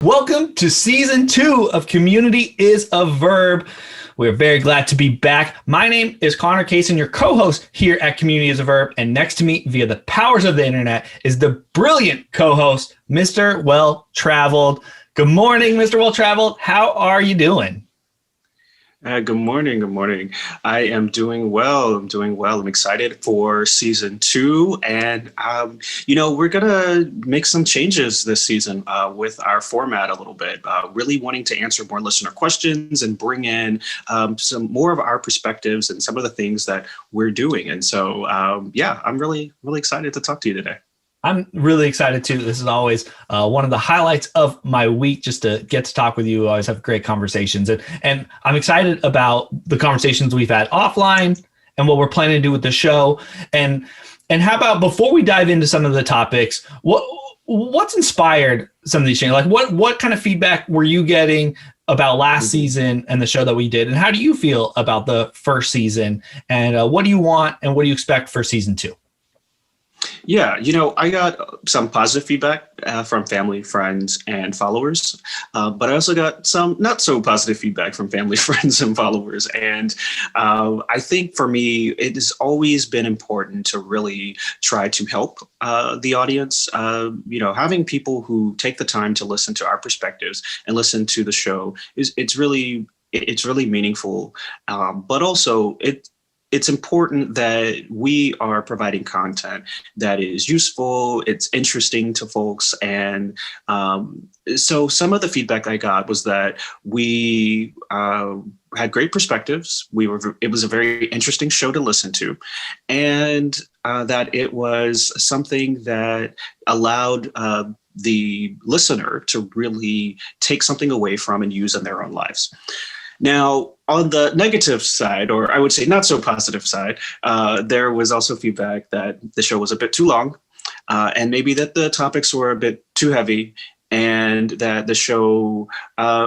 Welcome to season 2 of Community is a Verb. We're very glad to be back. My name is Connor Kaysen, your co-host here at Community is a Verb. And next to me, via the powers of the internet, is the brilliant co-host, Mr. Well-Traveled. Good morning, Mr. Well-Traveled. How are you doing? Good morning. Good morning. I am doing well. I'm excited for season 2. And, we're going to make some changes this season with our format a little bit, really wanting to answer more listener questions and bring in some more of our perspectives and some of the things that we're doing. And so, I'm really, really excited to talk to you today. I'm really excited too. This is always one of the highlights of my week, just to get to talk with you. I always have great conversations. And I'm excited about the conversations we've had offline and what we're planning to do with the show. And how about, before we dive into some of the topics, what's inspired some of these changes? Like what kind of feedback were you getting about last season and the show that we did? And how do you feel about the first season? And what do you want and what do you expect for season 2? Yeah, I got some positive feedback from family, friends, and followers, but I also got some not so positive feedback from family, friends, and followers. And I think for me, it has always been important to really try to help the audience. Having people who take the time to listen to our perspectives and listen to the show it's really meaningful, but also it's important that we are providing content that is useful, it's interesting to folks. And so some of the feedback I got was that we had great perspectives. It was a very interesting show to listen to, and that it was something that allowed the listener to really take something away from and use in their own lives. Now, on the negative side, or I would say not so positive side, there was also feedback that the show was a bit too long, and maybe that the topics were a bit too heavy, and that the show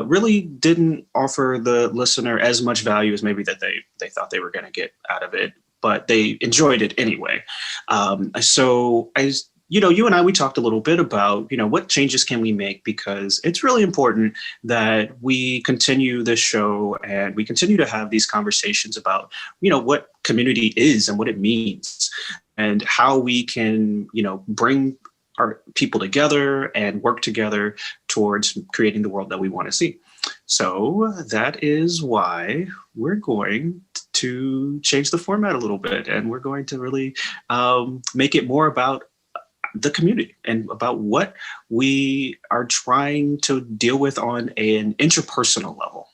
really didn't offer the listener as much value as maybe that they thought they were going to get out of it, but they enjoyed it anyway. You and I, we talked a little bit about, what changes can we make, because it's really important that we continue this show and we continue to have these conversations about, what community is and what it means and how we can, bring our people together and work together towards creating the world that we want to see. So that is why we're going to change the format a little bit, and we're going to really make it more about the community and about what we are trying to deal with on an interpersonal level.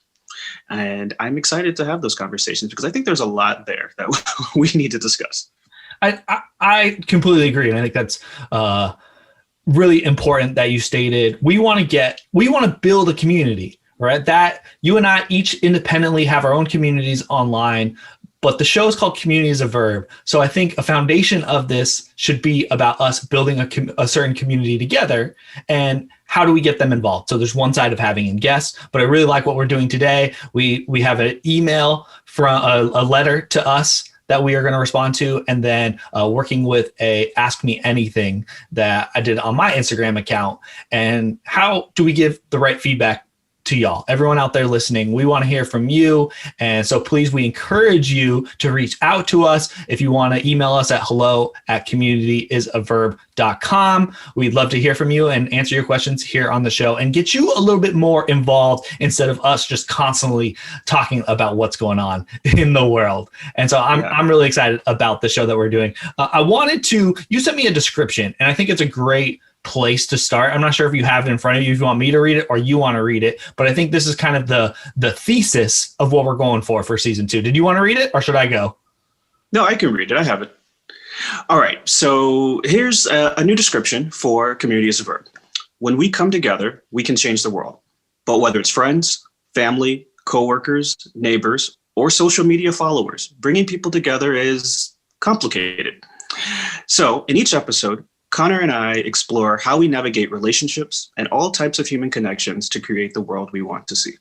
And I'm excited to have those conversations because I think there's a lot there that we need to discuss. I completely agree. And I think that's really important that you stated. We want to build a community, right? That you and I each independently have our own communities online, but the show is called Community is a Verb. So I think a foundation of this should be about us building a certain community together. And how do we get them involved? So there's one side of having in guests, but I really like what we're doing today. We have an email from a letter to us that we are going to respond to, and then working with a Ask Me Anything that I did on my Instagram account. And how do we give the right feedback to y'all, everyone out there listening? We want to hear from you. And so please, we encourage you to reach out to us. If you want to email us at hello@communityisaverb.com. We'd love to hear from you and answer your questions here on the show and get you a little bit more involved instead of us just constantly talking about what's going on in the world. And so I'm really excited about the show that we're doing. You sent me a description, and I think it's a great place to start. I'm not sure if you have it in front of you, if you want me to read it or you want to read it, but I think this is kind of the thesis of what we're going for season 2. Did you want to read it or should I go? No, I can read it. I have it. All right. So here's a new description for Community is a Verb. When we come together, we can change the world. But whether it's friends, family, coworkers, neighbors, or social media followers, bringing people together is complicated. So in each episode, Connor and I explore how we navigate relationships and all types of human connections to create the world we want to see.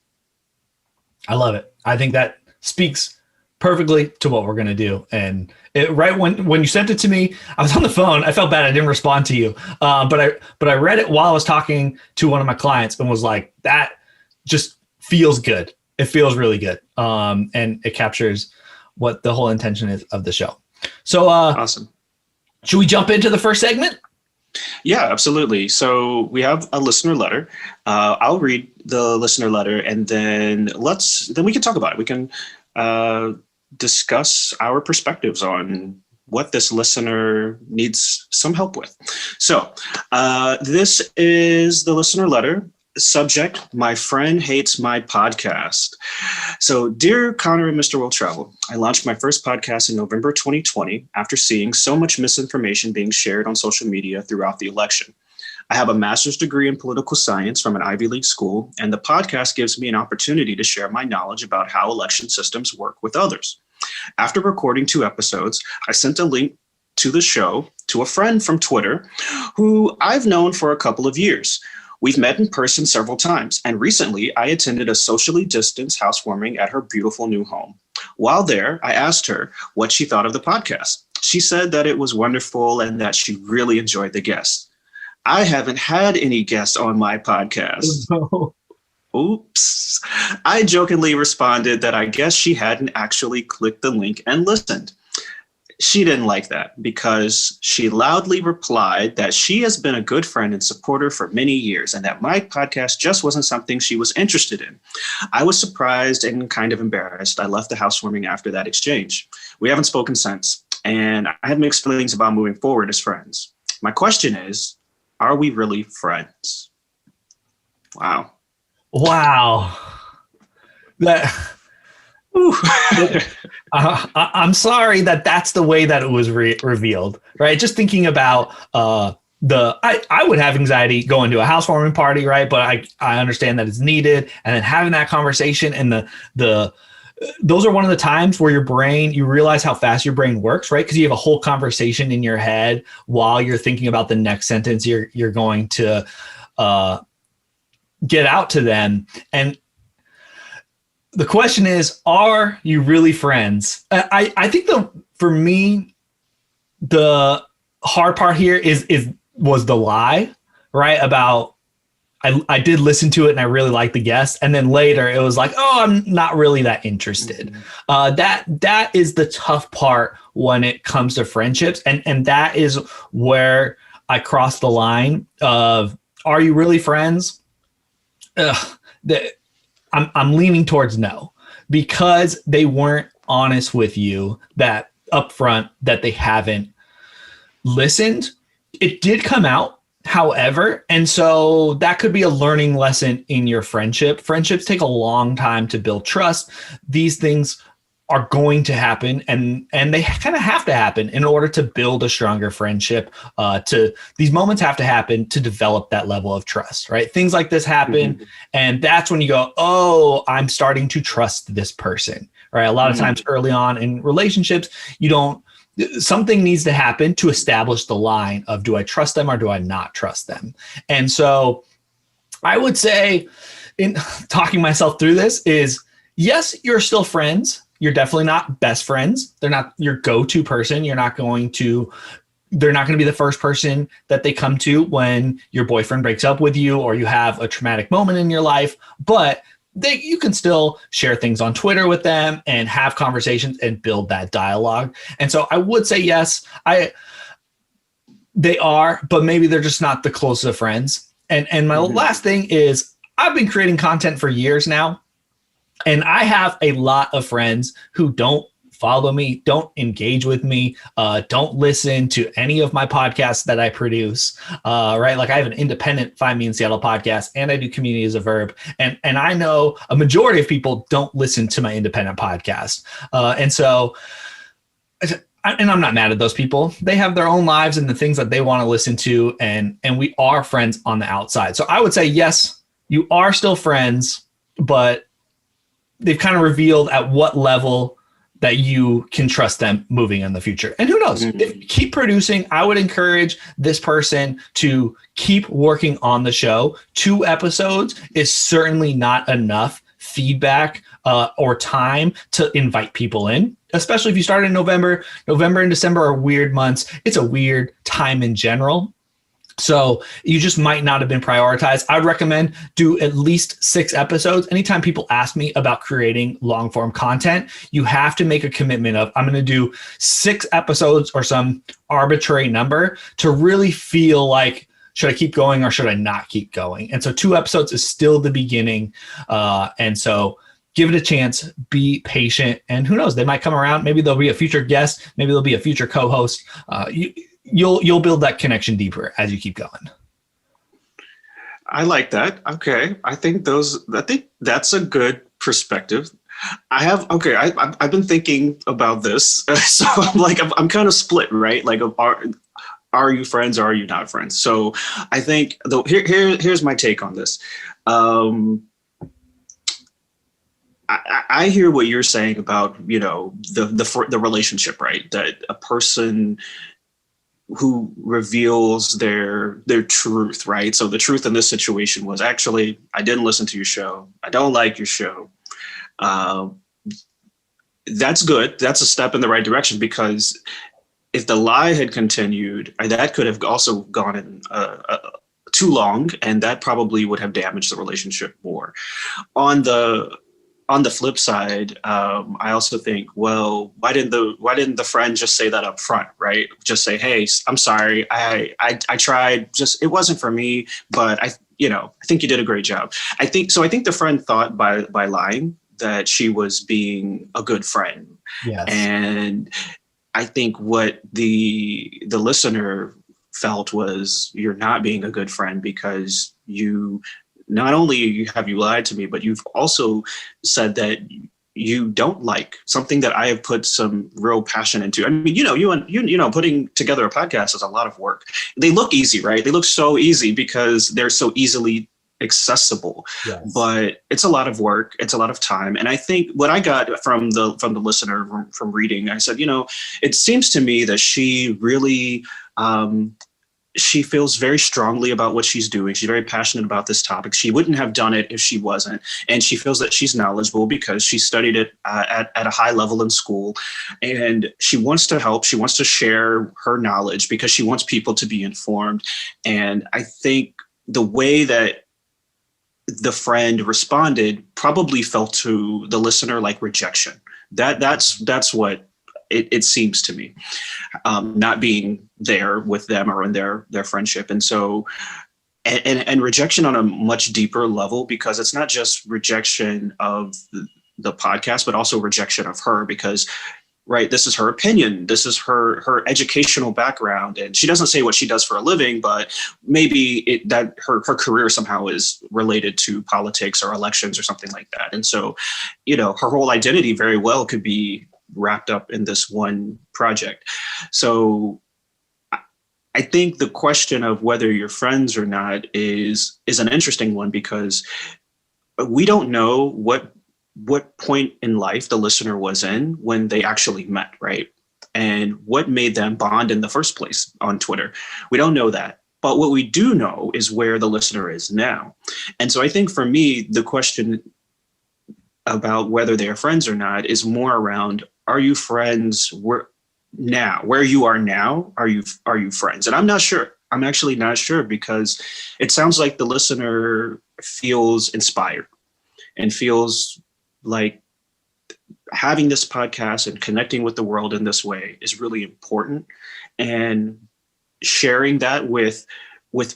I love it. I think that speaks perfectly to what we're going to do. And right when you sent it to me, I was on the phone. I felt bad I didn't respond to you, but I read it while I was talking to one of my clients and was like, that just feels good. It feels really good, and it captures what the whole intention is of the show. So awesome. Should we jump into the first segment? Yeah, absolutely. So we have a listener letter. I'll read the listener letter, and then we can talk about it. We can discuss our perspectives on what this listener needs some help with. So this is the listener letter. Subject: my friend hates my podcast. So, dear Connor and Mr. Will Travel, I launched my first podcast in November 2020 after seeing so much misinformation being shared on social media throughout the election. I have a master's degree in political science from an Ivy League school, and the podcast gives me an opportunity to share my knowledge about how election systems work with others. After recording 2 episodes, I sent a link to the show to a friend from Twitter who I've known for a couple of years. We've met in person several times, and recently I attended a socially distanced housewarming at her beautiful new home. While there, I asked her what she thought of the podcast. She said that it was wonderful and that she really enjoyed the guests. I haven't had any guests on my podcast. Oh, no. Oops. I jokingly responded that I guess she hadn't actually clicked the link and listened. She didn't like that because she loudly replied that she has been a good friend and supporter for many years and that my podcast just wasn't something she was interested in. I was surprised and kind of embarrassed. I left the housewarming after that exchange. We haven't spoken since, and I have mixed feelings about moving forward as friends. My question is, are we really friends? Wow. I'm sorry that's the way that it was revealed, right? Just thinking about I would have anxiety going to a housewarming party, right? But I understand that it's needed, and then having that conversation and those are one of the times where you realize how fast your brain works, right? Because you have a whole conversation in your head while you're thinking about the next sentence you're going to get out to them. And the question is, are you really friends? I think for me, the hard part here was the lie, right? About I did listen to it and I really liked the guest, and then later it was like, oh, I'm not really that interested. That is the tough part when it comes to friendships, and that is where I cross the line of, are you really friends? I'm leaning towards no, because they weren't honest with you that upfront that they haven't listened. It did come out, however, and so that could be a learning lesson in your friendship. Friendships take a long time to build trust. These things are going to happen, and they kind of have to happen in order to build a stronger friendship. These moments have to happen to develop that level of trust, right? Things like this happen, and that's when you go, oh, I'm starting to trust this person, right? A lot of times early on in relationships, something needs to happen to establish the line of, do I trust them or do I not trust them? And so I would say, in talking myself through this, is yes, you're still friends. You're definitely not best friends. They're not your go-to person. They're not going to be the first person that they come to when your boyfriend breaks up with you or you have a traumatic moment in your life. But you can still share things on Twitter with them and have conversations and build that dialogue. And so I would say yes, they are, but maybe they're just not the closest of friends. And my last thing is, I've been creating content for years now. And I have a lot of friends who don't follow me, don't engage with me, don't listen to any of my podcasts that I produce, right? Like I have an independent Find Me in Seattle podcast, and I do Community as a Verb. And I know a majority of people don't listen to my independent podcast. And I'm not mad at those people. They have their own lives and the things that they want to listen to. And we are friends on the outside. So I would say, yes, you are still friends, but they've kind of revealed at what level that you can trust them moving in the future. And who knows, if you keep producing, I would encourage this person to keep working on the show. 2 episodes is certainly not enough feedback or time to invite people in, especially if you start in November. November and December are weird months. It's a weird time in general. So you just might not have been prioritized. I would recommend do at least 6 episodes. Anytime people ask me about creating long form content, you have to make a commitment of, I'm going to do 6 episodes or some arbitrary number to really feel like, should I keep going or should I not keep going? And so 2 episodes is still the beginning. And so give it a chance, be patient, and who knows, they might come around. Maybe there'll be a future guest. Maybe there'll be a future co-host. You'll build that connection deeper as you keep going. I like that. Okay. I think that's a good perspective. I've been thinking about this. So I'm kind of split, right? Like, are you friends or are you not friends? So I think here's my take on this. I hear what you're saying about, the relationship, right? That a person who reveals their truth, right? So the truth in this situation was, actually, I didn't listen to your show. I don't like your show. That's good. That's a step in the right direction, because if the lie had continued, that could have also gone in too long, and that probably would have damaged the relationship more. On the flip side, I also think, well, why didn't the friend just say that up front, right? Just say, hey, I'm sorry, I tried, just it wasn't for me, but I think you did a great job. I think the friend thought by lying that she was being a good friend. Yes. And I think what the listener felt was, you're not being a good friend, because not only have you lied to me, but you've also said that you don't like something that I have put some real passion into. I mean, you putting together a podcast is a lot of work. They look easy, right? They look so easy because they're so easily accessible. Yes. But it's a lot of work. It's a lot of time. And I think what I got from the listener from reading, I said, it seems to me that she really, she feels very strongly about what she's doing. She's very passionate about this topic. She wouldn't have done it if she wasn't. And she feels that she's knowledgeable because she studied it at a high level in school. And she wants to help. She wants to share her knowledge because she wants people to be informed. And I think the way that the friend responded probably felt to the listener like rejection. That's what it seems to me, not being there with them or in their friendship. And so, and rejection on a much deeper level, because it's not just rejection of the podcast, but also rejection of her, because, right, this is her opinion. This is her educational background. And she doesn't say what she does for a living, but maybe that her career somehow is related to politics or elections or something like that. And so, her whole identity very well could be wrapped up in this one project. So I think the question of whether you're friends or not is an interesting one, because we don't know what point in life the listener was in when they actually met, right? And what made them bond in the first place on Twitter. We don't know that. But what we do know is where the listener is now. And so I think for me, the question about whether they're friends or not is more around, are you friends where you are now? Are you friends? And I'm not sure. I'm actually not sure, because it sounds like the listener feels inspired and feels like having this podcast and connecting with the world in this way is really important, and sharing that with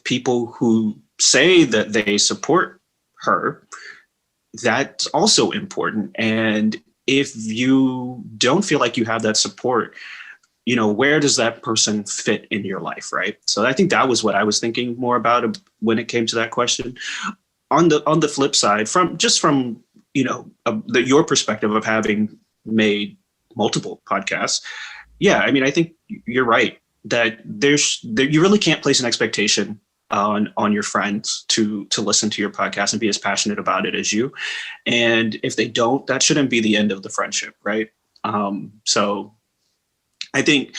people who say that they support her, that's also important. And if you don't feel like you have that support, where does that person fit in your life, right? So I think that was what I was thinking more about when it came to that question. On the flip side, from your perspective of having made multiple podcasts, yeah, I mean, I think you're right that you really can't place an expectation on your friends to listen to your podcast and be as passionate about it as you. And if they don't, that shouldn't be the end of the friendship, right? So I think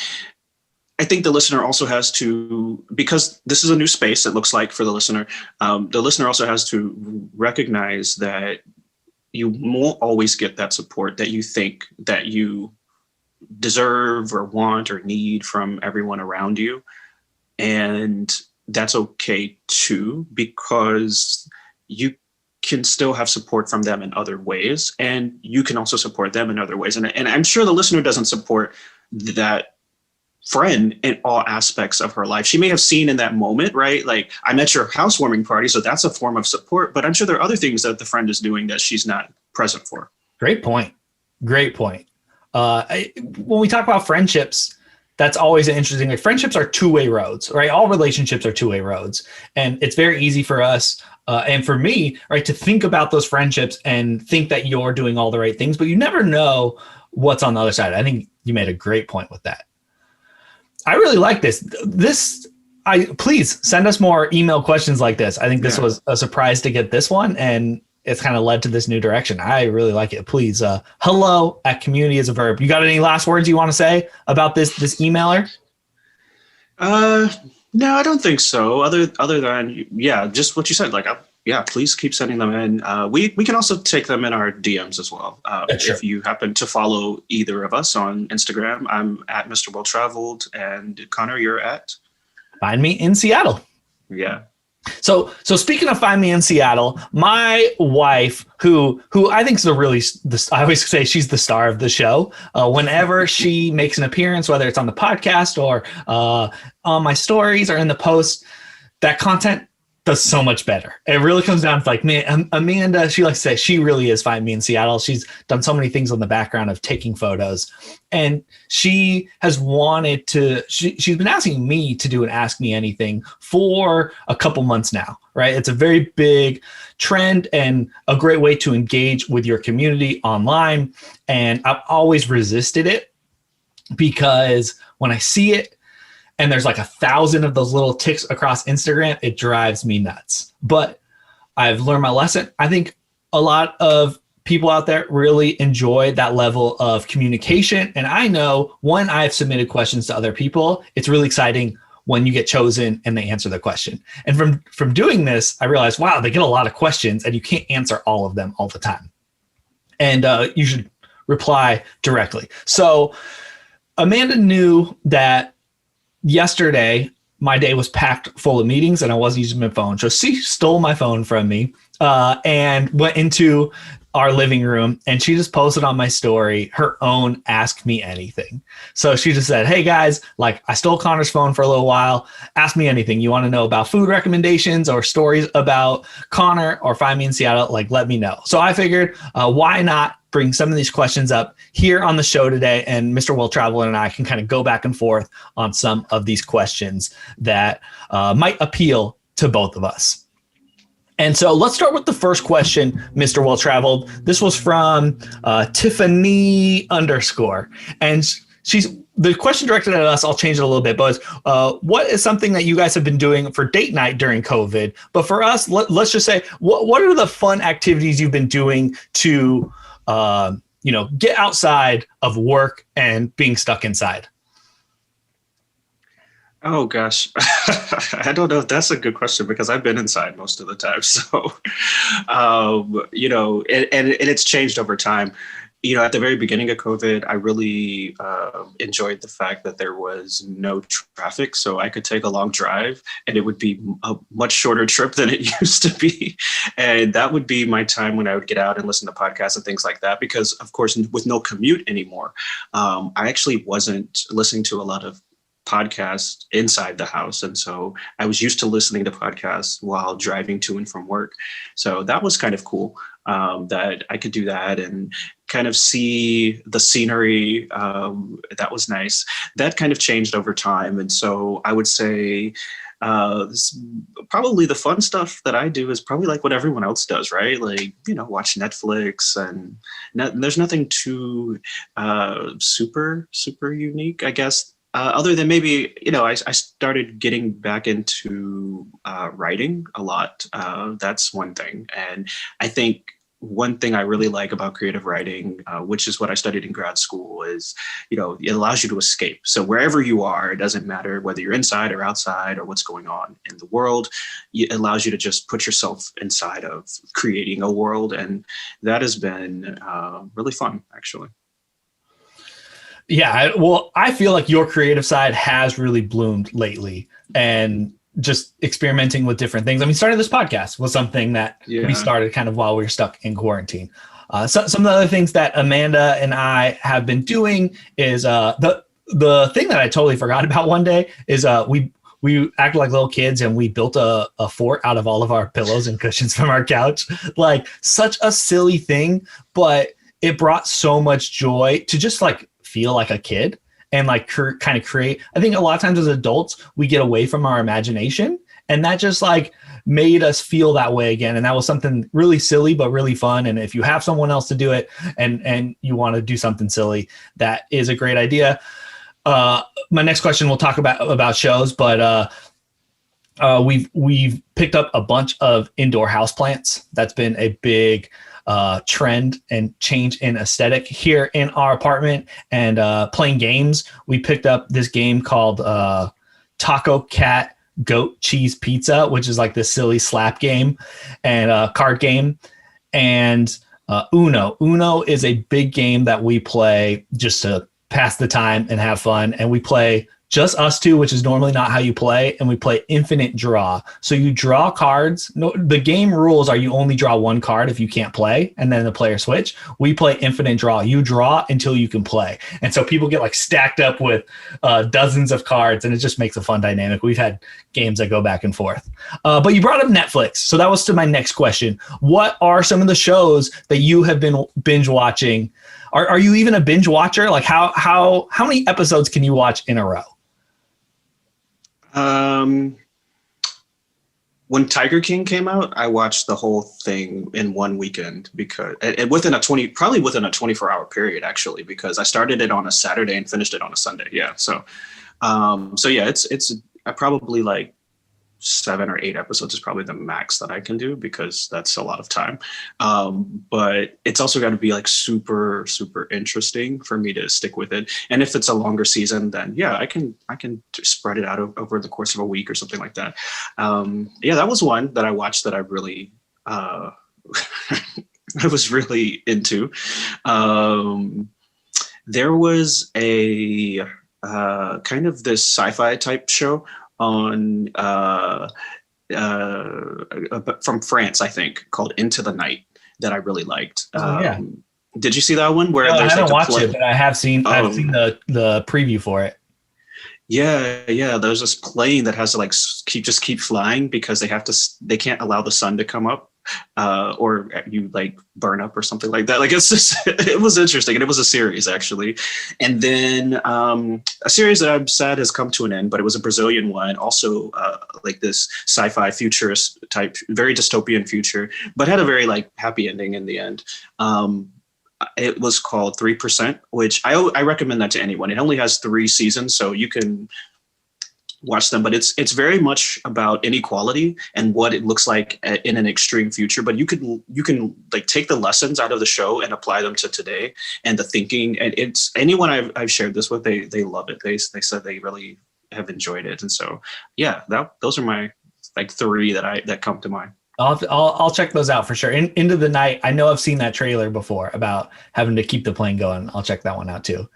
the listener also has to, because this is a new space, it looks like, for the listener also has to recognize that you won't always get that support that you think that you deserve or want or need from everyone around you. And that's okay too, because you can still have support from them in other ways, and you can also support them in other ways. And I'm sure the listener doesn't support that friend in all aspects of her life. She may have seen in that moment, right? Like, I'm at your housewarming party, so that's a form of support, but I'm sure there are other things that the friend is doing that she's not present for. Great point. Great point. When we talk about friendships, that's always an interesting. Like, friendships are two-way roads, right? All relationships are two-way roads, and it's very easy for us and for me, right, to think about those friendships and think that you're doing all the right things, but you never know what's on the other side. I think you made a great point with that. I really like this. Please send us more email questions like this. I think this was a surprise to get this one, and it's kind of led to this new direction. I really like it. Please, hello@community is a verb. You got any last words you want to say about this emailer? No, I don't think so. Other than, just what you said. Like, please keep sending them in. We can also take them in our DMs as well. Sure. If you happen to follow either of us on Instagram, I'm at Mr. Well Traveled, and Connor, you're at? Find me in Seattle. Yeah. So speaking of Find Me in Seattle, my wife, who I think is I always say she's the star of the show. Whenever she makes an appearance, whether it's on the podcast or on my stories or in the post, that content does so much better. It really comes down to, like, man, Amanda, she likes to say she really is Find Me in Seattle. She's done so many things on the background of taking photos, and she has wanted to, she's been asking me to do an Ask Me Anything for a couple months now, right? It's a very big trend and a great way to engage with your community online. And I've always resisted it, because when I see it, and there's like 1,000 of those little ticks across Instagram, it drives me nuts. But I've learned my lesson. I think a lot of people out there really enjoy that level of communication. And I know when I've submitted questions to other people, it's really exciting when you get chosen and they answer the question. And from doing this, I realized, wow, they get a lot of questions and you can't answer all of them all the time. And you should reply directly. So Amanda knew that yesterday my day was packed full of meetings and I wasn't using my phone. So she stole my phone from me and went into our living room, and she just posted on my story her own Ask Me Anything. So she just said, hey guys, like, I stole Connor's phone for a little while. Ask me anything. You want to know about food recommendations or stories about Connor or Find Me in Seattle? Like, let me know. So I figured, why not bring some of these questions up here on the show today, and Mr. Will Travel and I can kind of go back and forth on some of these questions that might appeal to both of us. And so let's start with the first question, Mr. Well Traveled. This was from Tiffany _. And the question directed at us, I'll change it a little bit, but what is something that you guys have been doing for date night during COVID? But for us, let's just say, what are the fun activities you've been doing to get outside of work and being stuck inside? Oh gosh, I don't know if that's a good question, because I've been inside most of the time. So, and it's changed over time. At the very beginning of COVID, I really enjoyed the fact that there was no traffic, so I could take a long drive and it would be a much shorter trip than it used to be. And that would be my time when I would get out and listen to podcasts and things like that, because of course, with no commute anymore, I actually wasn't listening to a lot of podcasts inside the house. And so I was used to listening to podcasts while driving to and from work. So that was kind of cool, that I could do that and kind of see the scenery. That was nice. That kind of changed over time. And so I would say probably the fun stuff that I do is probably like what everyone else does, right? Like, watch Netflix, and there's nothing too super unique, I guess. Other than maybe, I started getting back into writing a lot. That's one thing. And I think one thing I really like about creative writing, which is what I studied in grad school, is, it allows you to escape. So wherever you are, it doesn't matter whether you're inside or outside or what's going on in the world. It allows you to just put yourself inside of creating a world. And that has been really fun, actually. Yeah, well, I feel like your creative side has really bloomed lately, and just experimenting with different things. I mean, starting this podcast was something that we started kind of while we were stuck in quarantine. Some of the other things that Amanda and I have been doing is the thing that I totally forgot about one day is we acted like little kids and we built a fort out of all of our pillows and cushions from our couch. Like, such a silly thing, but it brought so much joy to just like feel like a kid and like kind of create. I think a lot of times as adults, we get away from our imagination, and that just like made us feel that way again. And that was something really silly, but really fun. And if you have someone else to do it and you want to do something silly, that is a great idea. My next question, we'll talk about shows, but we've picked up a bunch of indoor houseplants. That's been a big trend and change in aesthetic here in our apartment. And playing games, we picked up this game called Taco Cat Goat Cheese Pizza, which is like this silly slap game and card game. And Uno is a big game that we play just to pass the time and have fun. And we play just us two, which is normally not how you play. And we play infinite draw. So you draw cards. No, the game rules are you only draw one card if you can't play, and then the player switch. We play infinite draw. You draw until you can play. And so people get like stacked up with dozens of cards, and it just makes a fun dynamic. We've had games that go back and forth. But you brought up Netflix. So that was to my next question. What are some of the shows that you have been binge watching? Are you even a binge watcher? Like how many episodes can you watch in a row? When Tiger King came out, I watched the whole thing in one weekend because within a 24-hour period, actually, because I started it on a Saturday and finished it on a Sunday. Yeah. So yeah, it's I probably like 7 or 8 episodes is probably the max that I can do, because that's a lot of time. But it's also got to be like super, super interesting for me to stick with it. And if it's a longer season, then yeah, I can spread it out over the course of a week or something like that. Yeah, that was one that I watched that I really, I was really into. There was a kind of this sci-fi type show on from France, I think, called Into the Night, that I really liked. Yeah. Did you see that one? Where I haven't watched it, but I have seen I've seen the preview for it. Yeah. There's this plane that has to like keep flying because they can't allow the sun to come up, or you like burn up or something like that. Like it was interesting, and it was a series actually. And then a series that I'm sad has come to an end, but it was a Brazilian one, also like this sci-fi futurist type, very dystopian future, but had a very like happy ending in the end. It was called 3%, which I recommend that to anyone. It only has 3 seasons, so you can watch them, but it's very much about inequality and what it looks like in an extreme future. But you can like take the lessons out of the show and apply them to today and the thinking. And it's anyone I've shared this with, they love it. They said they really have enjoyed it. And so yeah, those are my like 3 that come to mind. I'll check those out for sure. Into the Night, I know I've seen that trailer before about having to keep the plane going. I'll check that one out too.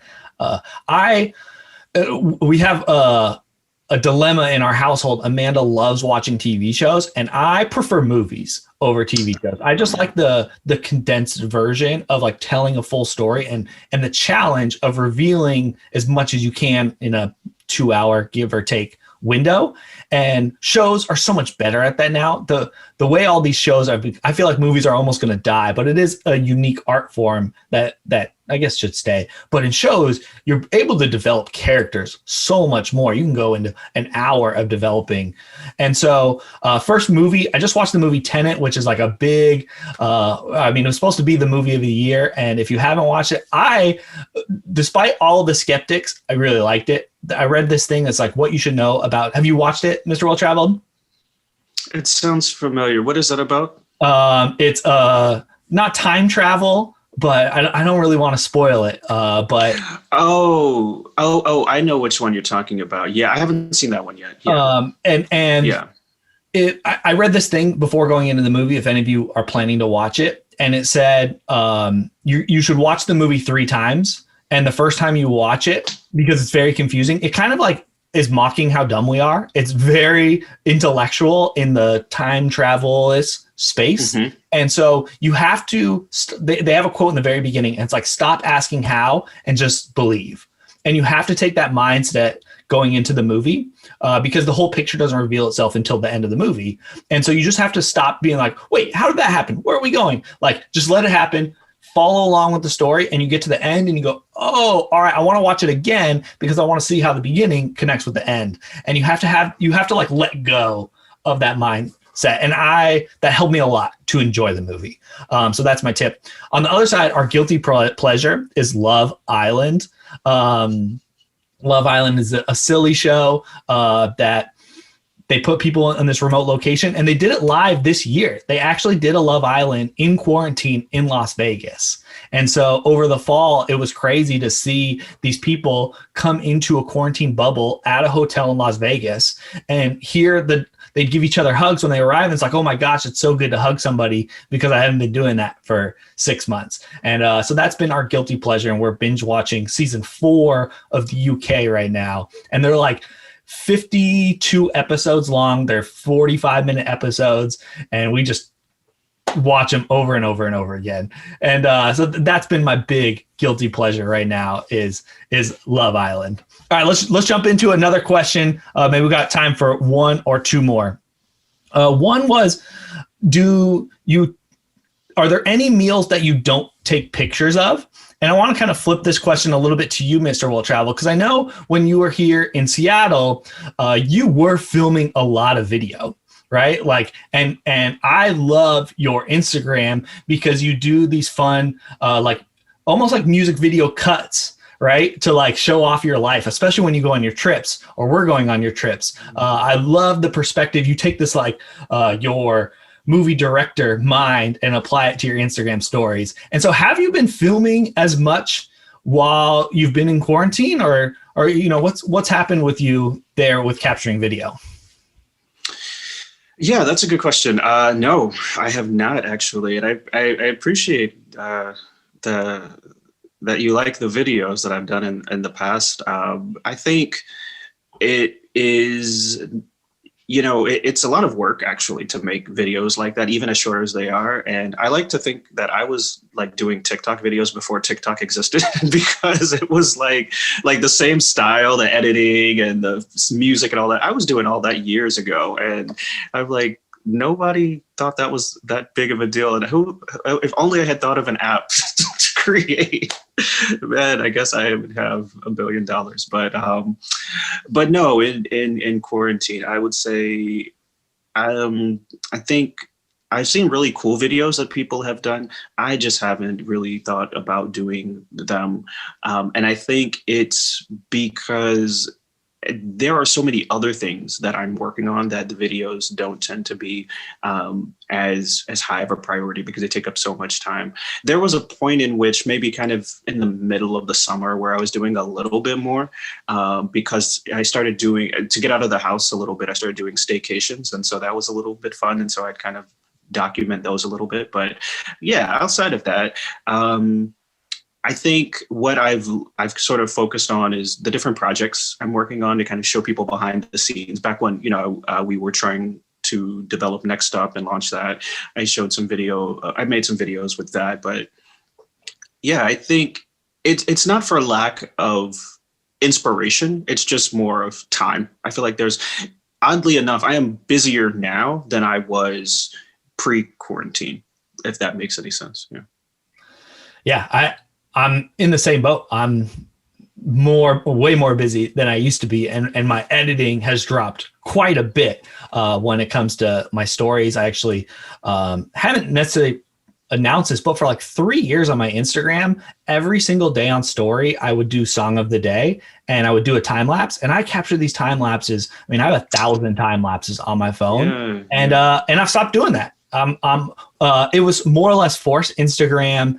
We have a dilemma in our household. Amanda loves watching TV shows, and I prefer movies over TV shows. I just like the condensed version of like telling a full story and the challenge of revealing as much as you can in a 2-hour give or take window. And shows are so much better at that now. The way all these shows are, I feel like movies are almost going to die, but it is a unique art form that I guess should stay. But in shows, you're able to develop characters so much more. You can go into an hour of developing. And so first movie, I just watched the movie Tenet, which is like a big, it was supposed to be the movie of the year. And if you haven't watched it, despite all the skeptics, I really liked it. I read this thing that's like what you should know about. Have you watched it, Mr. Well Traveled? It sounds familiar. What is that about? It's not time travel, but I don't really want to spoil it. But I know which one you're talking about. Yeah, I haven't seen that one yet. Yeah. And Yeah. I read this thing before going into the movie, if any of you are planning to watch it, and it said you should watch the movie 3 times. And the first time you watch it, because it's very confusing, it kind of like is mocking how dumb we are. It's very intellectual in the time travel space. Mm-hmm. And so you have to, they have a quote in the very beginning, and it's like, stop asking how and just believe. And you have to take that mindset going into the movie because the whole picture doesn't reveal itself until the end of the movie. And so you just have to stop being like, wait, how did that happen? Where are we going? Like, just let it happen. Follow along with the story, and you get to the end and you go, oh, all right, I want to watch it again because I want to see how the beginning connects with the end. And you have to like let go of that mindset. And that helped me a lot to enjoy the movie. So that's my tip. On the other side, our guilty pleasure is Love Island. Love Island is a silly show that they put people in this remote location, and they did it live this year. They actually did a Love Island in quarantine in Las Vegas. And so over the fall, it was crazy to see these people come into a quarantine bubble at a hotel in Las Vegas and they'd give each other hugs when they arrive. And it's like, oh my gosh, it's so good to hug somebody because I haven't been doing that for 6 months. And so that's been our guilty pleasure. And we're binge watching season 4 of the UK right now. And they're like 52 episodes long. They're 45-minute episodes. And we just watch them over and over and over again. And so that's been my big guilty pleasure right now is Love Island. All right, let's jump into another question. Maybe we got time for 1 or 2 more. One was, are there any meals that you don't take pictures of? And I want to kind of flip this question a little bit to you, Mr. Will Travel, because I know when you were here in Seattle, you were filming a lot of video, right? Like, and I love your Instagram because you do these fun, like almost like music video cuts, right? To like show off your life, especially when you go on your trips, or we're going on your trips. I love the perspective. You take this like your movie director mind and apply it to your Instagram stories. And so have you been filming as much while you've been in quarantine, or what's happened with you there with capturing video? Yeah, that's a good question. No, I have not actually. And I appreciate that you like the videos that I've done in the past. I think it is, it's a lot of work actually to make videos like that, even as short as they are. And I like to think that I was like doing TikTok videos before TikTok existed because it was like the same style, the editing and the music and all that. I was doing all that years ago. And I'm like, nobody thought that was that big of a deal. And if only I had thought of an app to create, man, I guess I would have $1 billion. But no, in quarantine, I would say, I think I've seen really cool videos that people have done. I just haven't really thought about doing them. And I think it's because there are so many other things that I'm working on that the videos don't tend to be as high of a priority because they take up so much time. There was a point in which maybe kind of in the middle of the summer where I was doing a little bit more because I started doing, to get out of the house a little bit, I started doing staycations. And so that was a little bit fun. And so I'd kind of document those a little bit. But yeah, outside of that, I think what I've sort of focused on is the different projects I'm working on to kind of show people behind the scenes. Back when, we were trying to develop Next Up and launch that, I showed some video. I made some videos with that. But yeah, I think it's not for lack of inspiration. It's just more of time. I feel like oddly enough, I am busier now than I was pre-quarantine, if that makes any sense. Yeah. Yeah, I'm in the same boat. I'm way more busy than I used to be. And my editing has dropped quite a bit when it comes to my stories. I actually haven't necessarily announced this, but for like 3 years on my Instagram, every single day on story, I would do song of the day and I would do a time lapse. And I capture these time lapses. I mean, I have 1,000 time lapses on my phone and I've stopped doing that. It was more or less forced. Instagram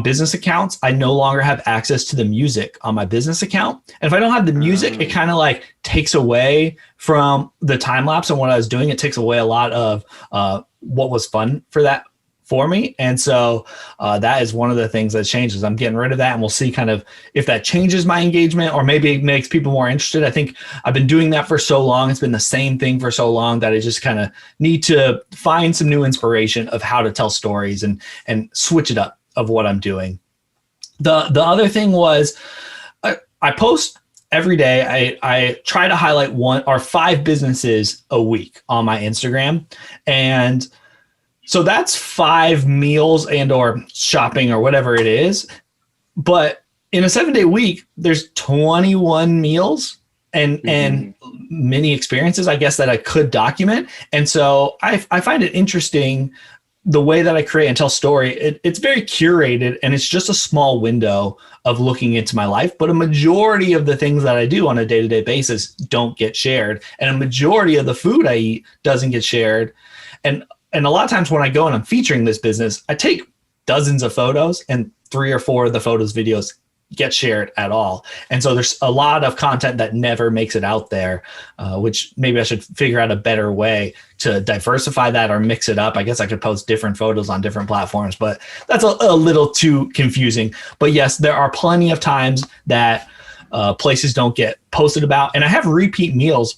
business accounts, I no longer have access to the music on my business account. And if I don't have the music, it kind of like takes away from the time lapse and what I was doing. It takes away a lot of what was fun for me. And so that is one of the things that changes. I'm getting rid of that, and we'll see kind of if that changes my engagement or maybe it makes people more interested. I think I've been doing that for so long. It's been the same thing for so long that I just kind of need to find some new inspiration of how to tell stories and switch it up of what I'm doing. The other thing was I post every day. I try to highlight 1 or 5 businesses a week on my Instagram. And so that's 5 meals and or shopping or whatever it is. But in a 7-day week, there's 21 meals and many experiences, I guess, that I could document. And so I find it interesting the way that I create and tell story. It's very curated, and it's just a small window of looking into my life. But a majority of the things that I do on a day-to-day basis don't get shared. And a majority of the food I eat doesn't get shared. And a lot of times when I go and I'm featuring this business, I take dozens of photos, and 3 or 4 of the photos, videos get shared at all. And so there's a lot of content that never makes it out there, which maybe I should figure out a better way to diversify that or mix it up. I guess I could post different photos on different platforms, but that's a little too confusing. But yes, there are plenty of times that places don't get posted about. And I have repeat meals.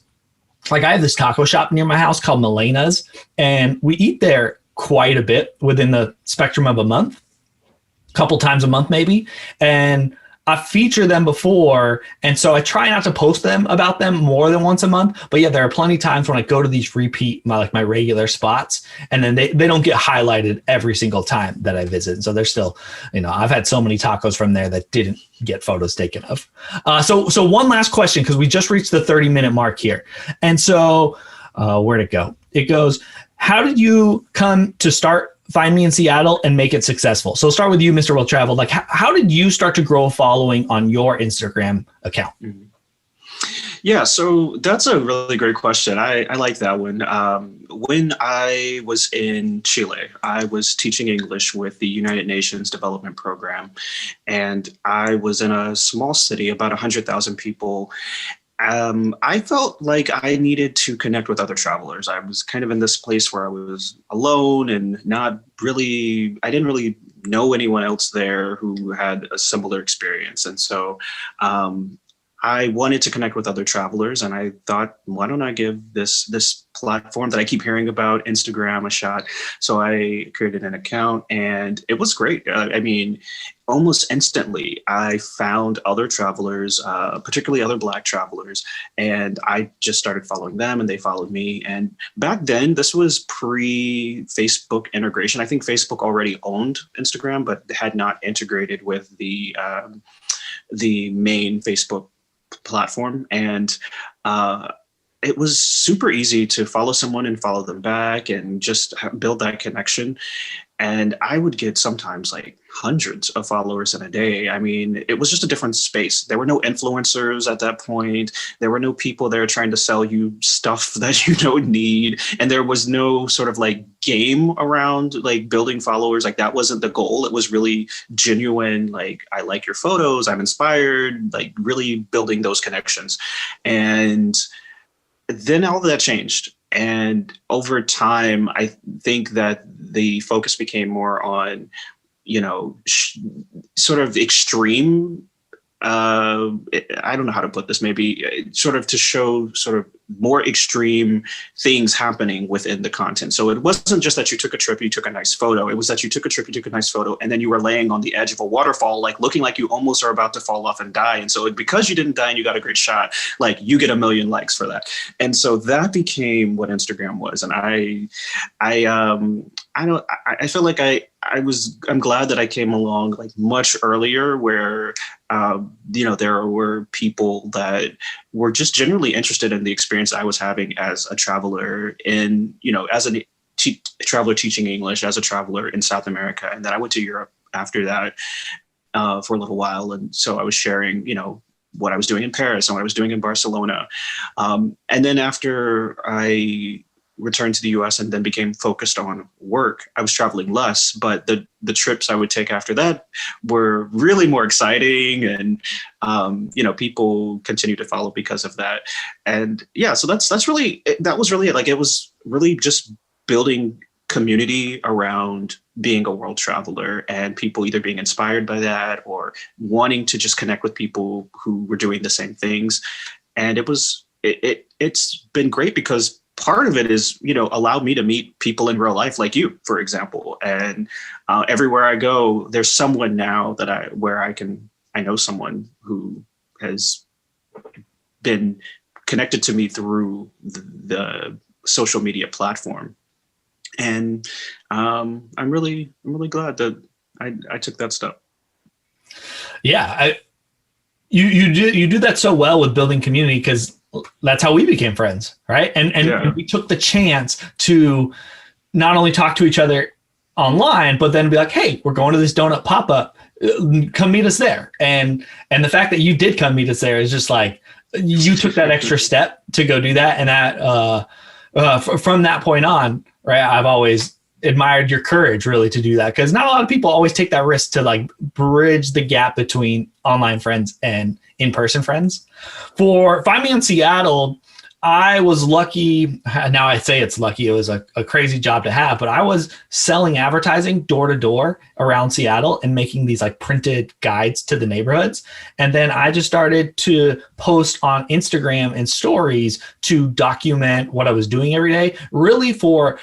Like I have this taco shop near my house called Melena's, and we eat there quite a bit within the spectrum of a month, a couple times a month maybe. And I feature them before, and so I try not to post about them more than once a month. But yeah, there are plenty of times when I go to these my regular spots, and then they don't get highlighted every single time that I visit. And so they're still, I've had so many tacos from there that didn't get photos taken of. So one last question, because we just reached the 30-minute mark here. And so where'd it go? It goes, how did you come to start Find Me in Seattle and make it successful? So start with you, Mr. Will Travel. Like, how did you start to grow a following on your Instagram account? Yeah, so that's a really great question. I like that one. When I was in Chile, I was teaching English with the United Nations Development Program, and I was in a small city, about 100,000 people. I felt like I needed to connect with other travelers. I was kind of in this place where I was alone and I didn't really know anyone else there who had a similar experience. And so I wanted to connect with other travelers, and I thought, why don't I give this platform that I keep hearing about, Instagram, a shot? So I created an account, and it was great. I mean, almost instantly, I found other travelers, particularly other Black travelers, and I just started following them, and they followed me. And back then, this was pre-Facebook integration. I think Facebook already owned Instagram, but had not integrated with the main Facebook platform. And it was super easy to follow someone and follow them back and just build that connection. And I would get sometimes like hundreds of followers in a day. I mean, it was just a different space. There were no influencers at that point. There were no people there trying to sell you stuff that you don't need. And there was no sort of like game around like building followers. Like that wasn't the goal. It was really genuine. Like, I like your photos, I'm inspired, like really building those connections. And then all of that changed. And over time, I think that the focus became more on, sort of extreme, I don't know how to put this, maybe sort of to show sort of more extreme things happening within the content. So it wasn't just that you took a trip, you took a nice photo. It was that you took a trip, you took a nice photo, and then you were laying on the edge of a waterfall, like looking like you almost are about to fall off and die. And so because you didn't die and you got a great shot, like you get 1 million likes for that. And so that became what Instagram was. And I feel like I'm glad that I came along like much earlier, where there were people that were just generally interested in the experience I was having as a traveler as a traveler teaching English, as a traveler in South America. And then I went to Europe after that for a little while. And so I was sharing, what I was doing in Paris and what I was doing in Barcelona. And then after I returned to the US and then became focused on work, I was traveling less, but the trips I would take after that were really more exciting. And, people continue to follow because of that. And yeah, so that was really it. Like, it was really just building community around being a world traveler, and people either being inspired by that or wanting to just connect with people who were doing the same things. And it's been great because part of it is, allowed me to meet people in real life, like you, for example. And everywhere I go, there's someone now I know someone who has been connected to me through the social media platform. And I'm really glad that I took that step. Yeah, you do that so well with building community, because that's how we became friends, right? And we took the chance to not only talk to each other online, but then be like, hey, we're going to this donut pop-up, come meet us there. And the fact that you did come meet us there is just like, you took that extra step to go do that. And that from that point on, right, I've always admired your courage really to do that, because not a lot of people always take that risk to like bridge the gap between online friends and in-person friends. For Find Me in Seattle, I was lucky. Now I say it's lucky. It was a crazy job to have, but I was selling advertising door to door around Seattle and making these like printed guides to the neighborhoods. And then I just started to post on Instagram and stories to document what I was doing every day, really for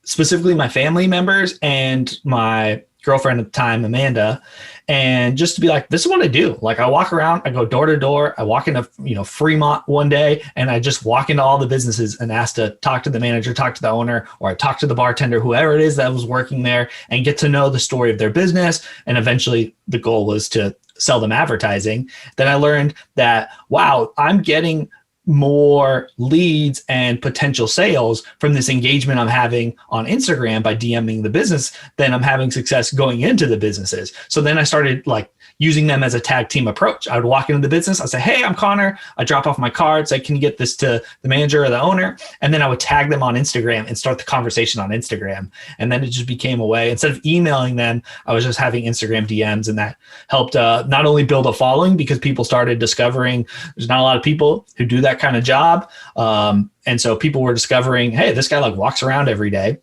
specifically my family members and my girlfriend at the time, Amanda, and just to be like, this is what I do. Like, I walk around, I go door to door. I walk into, Fremont one day, and I just walk into all the businesses and ask to talk to the manager, talk to the owner, or I talk to the bartender, whoever it is that was working there, and get to know the story of their business. And eventually the goal was to sell them advertising. Then I learned that, wow, I'm getting more leads and potential sales from this engagement I'm having on Instagram by DMing the business than I'm having success going into the businesses. So then I started like using them as a tag team approach. I would walk into the business. I'd say, hey, I'm Connor. I drop off my card. Say, can you get this to the manager or the owner? And then I would tag them on Instagram and start the conversation on Instagram. And then it just became a way. Instead of emailing them, I was just having Instagram DMs, and that helped not only build a following, because people started discovering there's not a lot of people who do that kind of job. And so people were discovering, hey, this guy like walks around every day.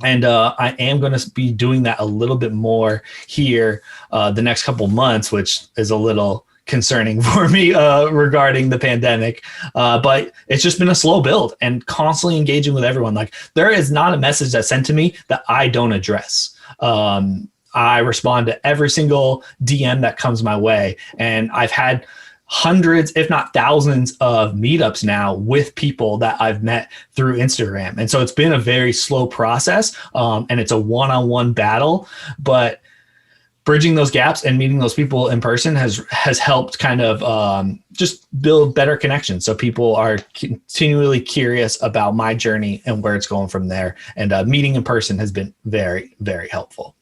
And I am going to be doing that a little bit more here the next couple months, which is a little concerning for me regarding the pandemic. But it's just been a slow build and constantly engaging with everyone. Like, there is not a message that's sent to me that I don't address. I respond to every single DM that comes my way. And I've had hundreds, if not thousands, of meetups now with people that I've met through Instagram. And so it's been a very slow process, and it's a one-on-one battle, but bridging those gaps and meeting those people in person has helped kind of just build better connections. So people are continually curious about my journey and where it's going from there. And meeting in person has been very, very helpful.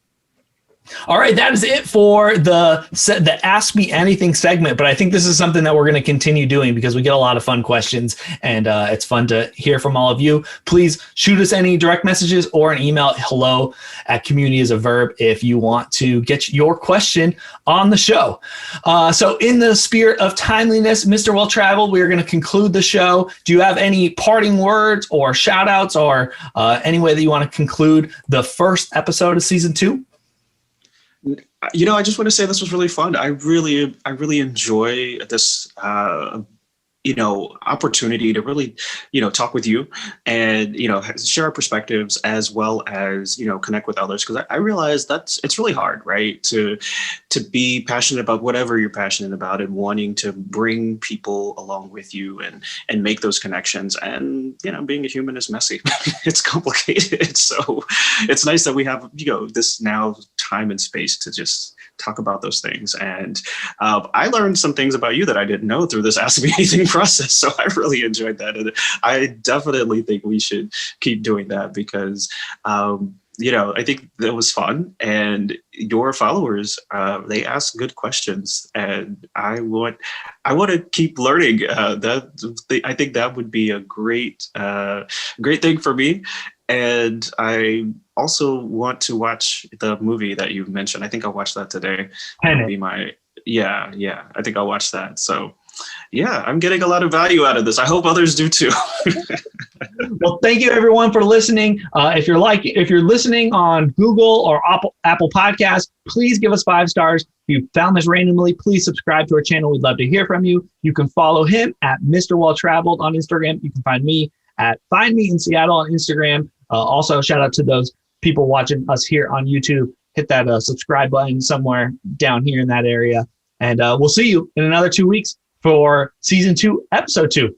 All right, that is it for the Ask Me Anything segment. But I think this is something that we're going to continue doing because we get a lot of fun questions, and it's fun to hear from all of you. Please shoot us any direct messages or an email, hello@communityasaverb, if you want to get your question on the show. So in the spirit of timeliness, Mr. Well Traveled, we are going to conclude the show. Do you have any parting words or shout outs or any way that you want to conclude the first episode of season 2? I just want to say this was really fun. I really enjoy this, opportunity to really, talk with you and, share our perspectives as well as, connect with others. Because I realize it's really hard, right? To be passionate about whatever you're passionate about and wanting to bring people along with you and make those connections. And, being a human is messy. It's complicated. So it's nice that we have, this now time and space to just talk about those things. And I learned some things about you that I didn't know through this Ask Me Anything process. So I really enjoyed that. And I definitely think we should keep doing that because, I think that was fun, and your followers, they ask good questions, and I want to keep learning. I think that would be a great thing for me, and I also want to watch the movie that you mentioned. I think I'll watch that today. That'll be my yeah. I think I'll watch that. So yeah, I'm getting a lot of value out of this. I hope others do too. Well, thank you everyone for listening. If you're listening on Google or Apple Podcasts, please give us 5 stars. If you found this randomly, please subscribe to our channel. We'd love to hear from you. You can follow him at Mr. Well Traveled on Instagram. You can find me at Find Me in Seattle on Instagram. Also, shout out to those people watching us here on YouTube. Hit that subscribe button somewhere down here in that area. And we'll see you in another 2 weeks for season 2, episode 2.